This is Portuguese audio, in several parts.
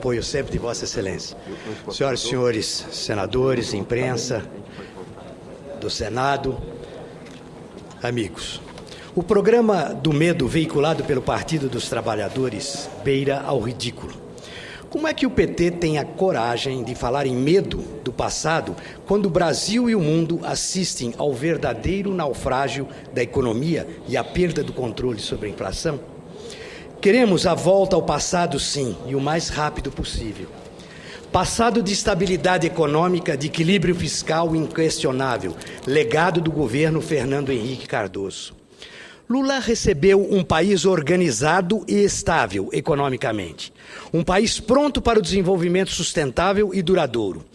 apoio sempre de Vossa Excelência. Senhoras e senhores senadores, imprensa do Senado, amigos. O programa do medo veiculado pelo Partido dos Trabalhadores beira ao ridículo. Como é que o PT tem a coragem de falar em medo do passado quando o Brasil e o mundo assistem ao verdadeiro naufrágio da economia e à perda do controle sobre a inflação? Queremos a volta ao passado, sim, e o mais rápido possível. Passado de estabilidade econômica, de equilíbrio fiscal inquestionável, legado do governo Fernando Henrique Cardoso. Lula recebeu um país organizado e estável economicamente. Um país pronto para o desenvolvimento sustentável e duradouro.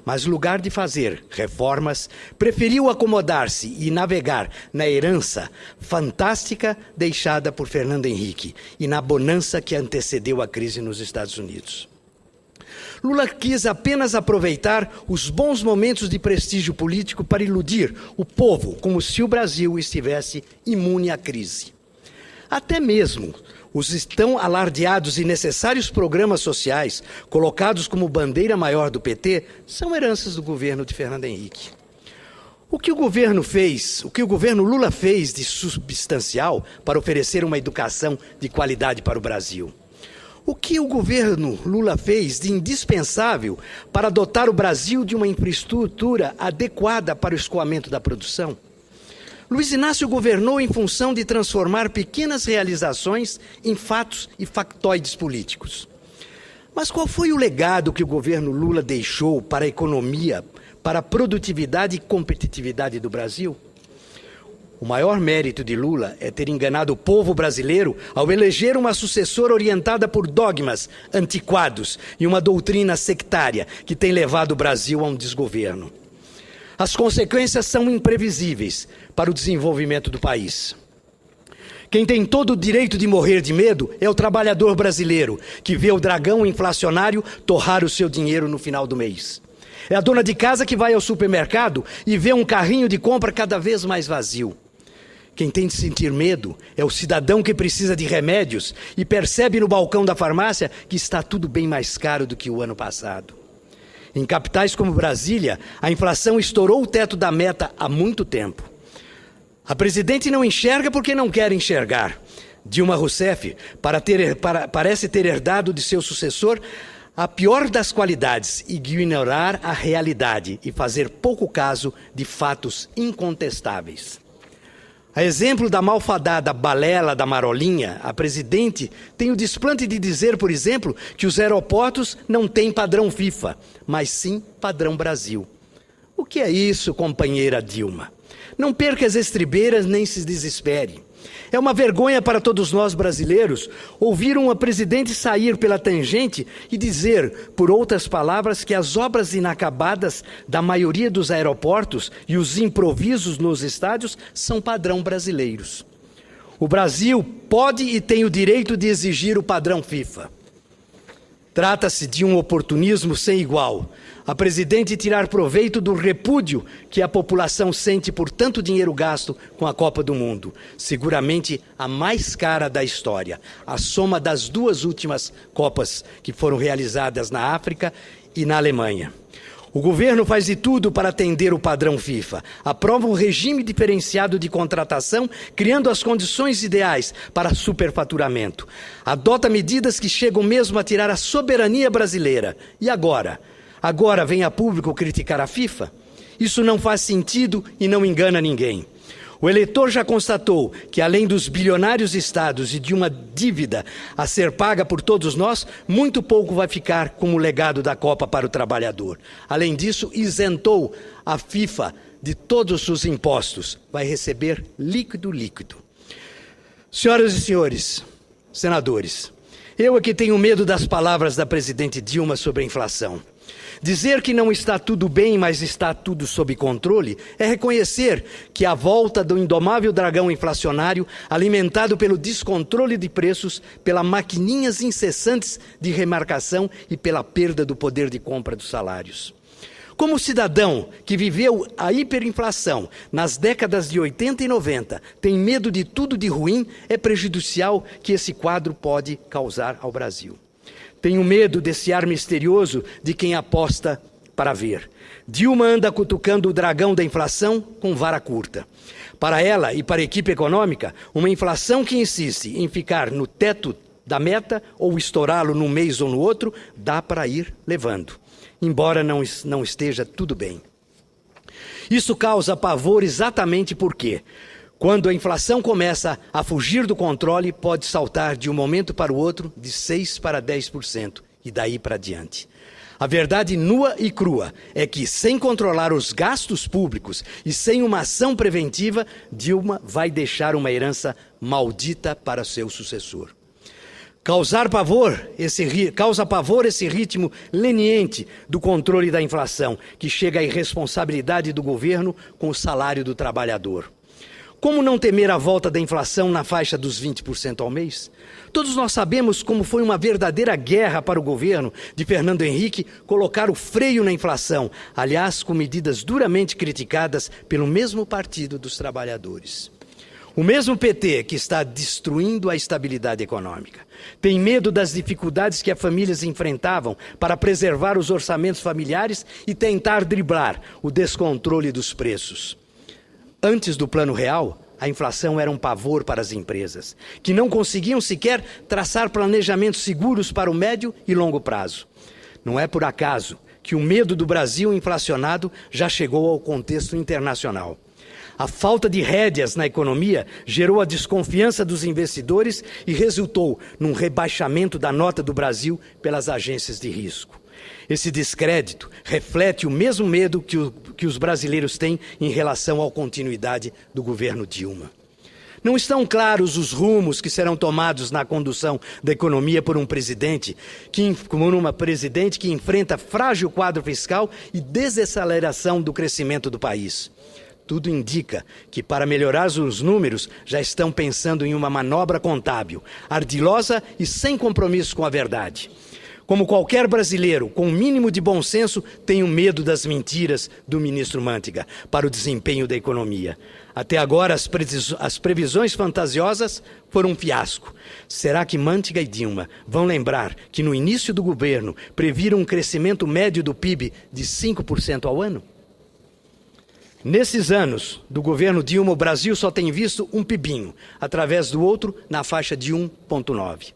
Mas, em lugar de fazer reformas, preferiu acomodar-se e navegar na herança fantástica deixada por Fernando Henrique e na bonança que antecedeu a crise nos Estados Unidos. Lula quis apenas aproveitar os bons momentos de prestígio político para iludir o povo, como se o Brasil estivesse imune à crise. Até mesmo os tão alardeados e necessários programas sociais, colocados como bandeira maior do PT, são heranças do governo de Fernando Henrique. O que o governo Lula fez de substancial para oferecer uma educação de qualidade para o Brasil? O que o governo Lula fez de indispensável para dotar o Brasil de uma infraestrutura adequada para o escoamento da produção? Luiz Inácio governou em função de transformar pequenas realizações em fatos e factoides políticos. Mas qual foi o legado que o governo Lula deixou para a economia, para a produtividade e competitividade do Brasil? O maior mérito de Lula é ter enganado o povo brasileiro ao eleger uma sucessora orientada por dogmas antiquados e uma doutrina sectária que tem levado o Brasil a um desgoverno. As consequências são imprevisíveis para o desenvolvimento do país. Quem tem todo o direito de morrer de medo é o trabalhador brasileiro, que vê o dragão inflacionário torrar o seu dinheiro no final do mês. É a dona de casa que vai ao supermercado e vê um carrinho de compra cada vez mais vazio. Quem tem de sentir medo é o cidadão que precisa de remédios e percebe no balcão da farmácia que está tudo bem mais caro do que o ano passado. Em capitais como Brasília, a inflação estourou o teto da meta há muito tempo. A presidente não enxerga porque não quer enxergar. Dilma Rousseff parece ter herdado de seu sucessor a pior das qualidades, ignorar a realidade e fazer pouco caso de fatos incontestáveis. A exemplo da malfadada balela da Marolinha, a presidente tem o desplante de dizer, por exemplo, que os aeroportos não têm padrão FIFA, mas sim padrão Brasil. O que é isso, companheira Dilma? Não perca as estribeiras nem se desespere. É uma vergonha para todos nós brasileiros ouvir uma presidente sair pela tangente e dizer, por outras palavras, que as obras inacabadas da maioria dos aeroportos e os improvisos nos estádios são padrão brasileiros. O Brasil pode e tem o direito de exigir o padrão FIFA. Trata-se de um oportunismo sem igual. A presidente tirar proveito do repúdio que a população sente por tanto dinheiro gasto com a Copa do Mundo. Seguramente a mais cara da história. A soma das duas últimas Copas que foram realizadas na África e na Alemanha. O governo faz de tudo para atender o padrão FIFA. Aprova um regime diferenciado de contratação, criando as condições ideais para superfaturamento. Adota medidas que chegam mesmo a tirar a soberania brasileira. E agora? Agora vem a público criticar a FIFA? Isso não faz sentido e não engana ninguém. O eleitor já constatou que, além dos bilionários estados e de uma dívida a ser paga por todos nós, muito pouco vai ficar como legado da Copa para o trabalhador. Além disso, isentou a FIFA de todos os impostos. Vai receber líquido. Senhoras e senhores senadores, eu aqui tenho medo das palavras da presidente Dilma sobre a inflação. Dizer que não está tudo bem, mas está tudo sob controle, é reconhecer que a volta do indomável dragão inflacionário, alimentado pelo descontrole de preços, pelas maquininhas incessantes de remarcação e pela perda do poder de compra dos salários. Como cidadão que viveu a hiperinflação nas décadas de 80 e 90, tem medo de tudo de ruim, é prejudicial que esse quadro pode causar ao Brasil. Tenho medo desse ar misterioso de quem aposta para ver. Dilma anda cutucando o dragão da inflação com vara curta. Para ela e para a equipe econômica, uma inflação que insiste em ficar no teto da meta ou estourá-lo num mês ou no outro, dá para ir levando, embora não esteja tudo bem. Isso causa pavor exatamente porque, quando a inflação começa a fugir do controle, pode saltar de um momento para o outro de 6% para 10% e daí para diante. A verdade nua e crua é que, sem controlar os gastos públicos e sem uma ação preventiva, Dilma vai deixar uma herança maldita para seu sucessor. Causa pavor esse ritmo leniente do controle da inflação, que chega à irresponsabilidade do governo com o salário do trabalhador. Como não temer a volta da inflação na faixa dos 20% ao mês? Todos nós sabemos como foi uma verdadeira guerra para o governo de Fernando Henrique colocar o freio na inflação, aliás, com medidas duramente criticadas pelo mesmo Partido dos Trabalhadores. O mesmo PT que está destruindo a estabilidade econômica tem medo das dificuldades que as famílias enfrentavam para preservar os orçamentos familiares e tentar driblar o descontrole dos preços. Antes do Plano Real, a inflação era um pavor para as empresas, que não conseguiam sequer traçar planejamentos seguros para o médio e longo prazo. Não é por acaso que o medo do Brasil inflacionado já chegou ao contexto internacional. A falta de rédeas na economia gerou a desconfiança dos investidores e resultou num rebaixamento da nota do Brasil pelas agências de risco. Esse descrédito reflete o mesmo medo que os brasileiros têm em relação à continuidade do governo Dilma. Não estão claros os rumos que serão tomados na condução da economia por um presidente que enfrenta frágil quadro fiscal e desaceleração do crescimento do país. Tudo indica que, para melhorar os números, já estão pensando em uma manobra contábil, ardilosa e sem compromisso com a verdade. Como qualquer brasileiro com um mínimo de bom senso, tenho medo das mentiras do ministro Mantega para o desempenho da economia. Até agora, as previsões fantasiosas foram um fiasco. Será que Mantega e Dilma vão lembrar que no início do governo previram um crescimento médio do PIB de 5% ao ano? Nesses anos do governo Dilma, o Brasil só tem visto um pibinho, através do outro, na faixa de 1,9.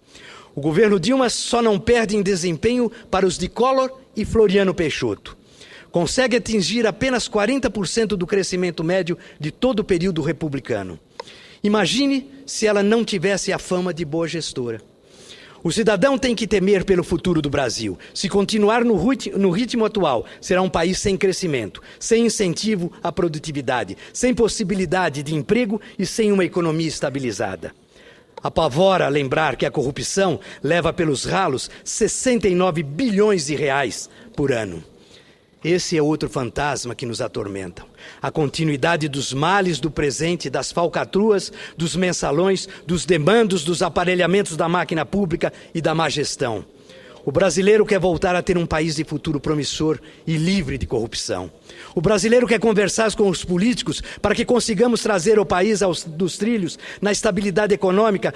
O governo Dilma só não perde em desempenho para os de Collor e Floriano Peixoto. Consegue atingir apenas 40% do crescimento médio de todo o período republicano. Imagine se ela não tivesse a fama de boa gestora. O cidadão tem que temer pelo futuro do Brasil. Se continuar no ritmo atual, será um país sem crescimento, sem incentivo à produtividade, sem possibilidade de emprego e sem uma economia estabilizada. Apavora lembrar que a corrupção leva pelos ralos 69 bilhões de reais por ano. Esse é outro fantasma que nos atormenta. A continuidade dos males do presente, das falcatruas, dos mensalões, dos demandos, dos aparelhamentos da máquina pública e da má gestão. O brasileiro quer voltar a ter um país de futuro promissor e livre de corrupção. O brasileiro quer conversar com os políticos para que consigamos trazer o país dos trilhos na estabilidade econômica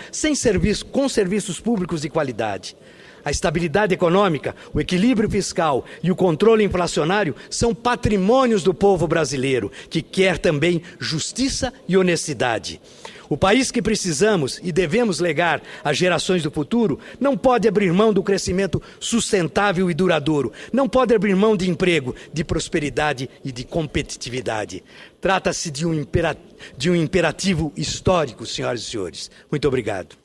com serviços públicos de qualidade. A estabilidade econômica, o equilíbrio fiscal e o controle inflacionário são patrimônios do povo brasileiro, que quer também justiça e honestidade. O país que precisamos e devemos legar às gerações do futuro não pode abrir mão do crescimento sustentável e duradouro, não pode abrir mão de emprego, de prosperidade e de competitividade. Trata-se de um imperativo histórico, senhoras e senhores. Muito obrigado.